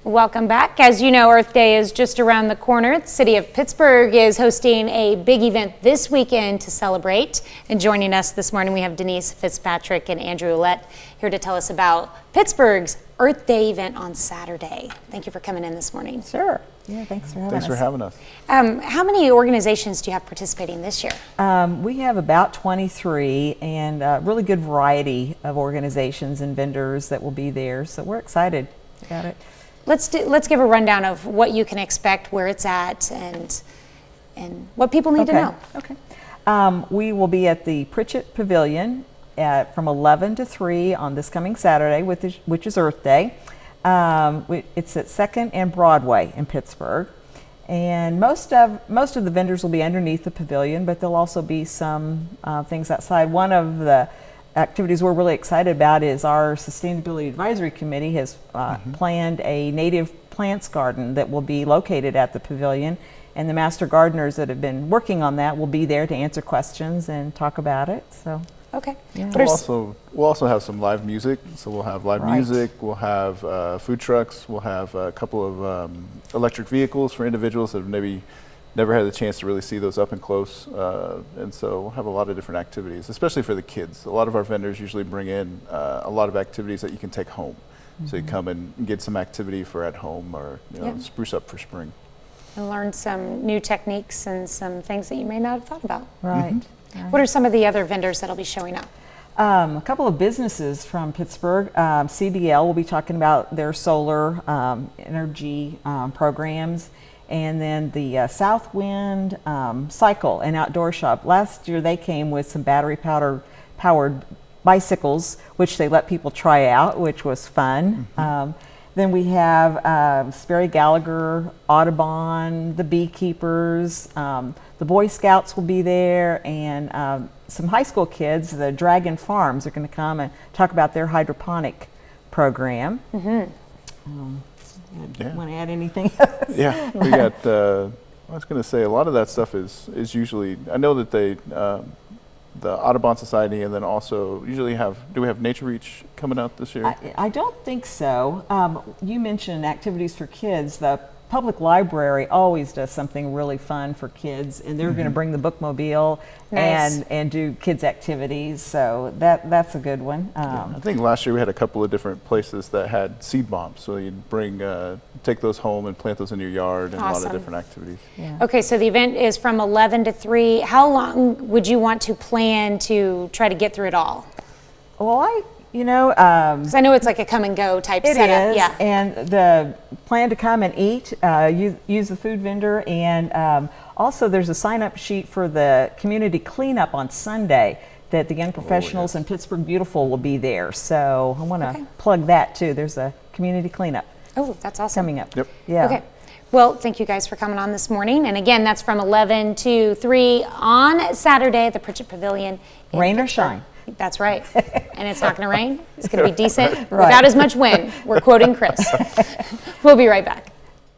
Welcome back. As you know, Earth Day is just around the corner. The city of Pittsburgh is hosting a big event this weekend to celebrate. And joining us this morning, we have Denise Fitzpatrick and Andrew Ouellette here to tell us about Pittsburgh's Earth Day event on Saturday. Thank you for coming in this morning. Sure. Yeah, thanks for having us. Thanks for having us. How many organizations do you have participating this year? We have about 23 and a really good variety of organizations and vendors that will be there. So we're excited about it. Let's give a rundown of what you can expect, where it's at, and what people need to know. Okay. We will be at the Pritchett Pavilion from 11 to 3 on this coming Saturday, which is Earth Day. It's at 2nd and Broadway in Pittsburgh. And most of the vendors will be underneath the pavilion, but there'll also be some things outside. One of the activities we're really excited about is our Sustainability Advisory Committee has planned a native plants garden that will be located at the pavilion, and the master gardeners that have been working on that will be there to answer questions and talk about it. So okay. yeah. We'll also have some live music. So we'll have live music, we'll have food trucks, we'll have a couple of electric vehicles for individuals that have maybe never had the chance to really see those up and close, and so we'll have a lot of different activities, especially for the kids. A lot of our vendors usually bring in a lot of activities that you can take home. So you come and get some activity for at home, or spruce up for spring. And learn some new techniques and some things that you may not have thought about. Right. What are some of the other vendors that'll be showing up? A couple of businesses from Pittsburgh. CBL will be talking about their solar energy programs. And then the Southwind Cycle and Outdoor Shop. Last year they came with some powered bicycles, which they let people try out, which was fun. Then we have Sperry Gallagher, Audubon, the Beekeepers, the Boy Scouts will be there, and some high school kids, the Dragon Farms, are going to come and talk about their hydroponic program. Want to add anything else? Yeah, we got, I was going to say, a lot of that stuff is usually, I know that they, the Audubon Society, and then also usually do we have Nature Reach coming out this year? I don't think so. You mentioned activities for kids. The public library always does something really fun for kids, and they're going to bring the bookmobile and do kids activities, so that's a good one. I think last year we had a couple of different places that had seed bombs, so you'd take those home and plant those in your yard, and a lot of different activities. Yeah. Okay, so the event is from 11 to 3. How long would you want to plan to try to get through it all? Well, because I know it's like a come and go type setup. It is, yeah. And the plan to come and eat, use the food vendor, and also there's a sign-up sheet for the community cleanup on Sunday that the young professionals in Pittsburgh Beautiful will be there. So I want to plug that too. There's a community cleanup. Oh, that's awesome. Coming up. Yep. Yeah. Okay. Well, thank you guys for coming on this morning. And again, that's from 11 to 3 on Saturday at the Pritchett Pavilion. Rain or shine. That's right. And it's not going to rain. It's going to be decent without as much wind. We're quoting Chris. We'll be right back.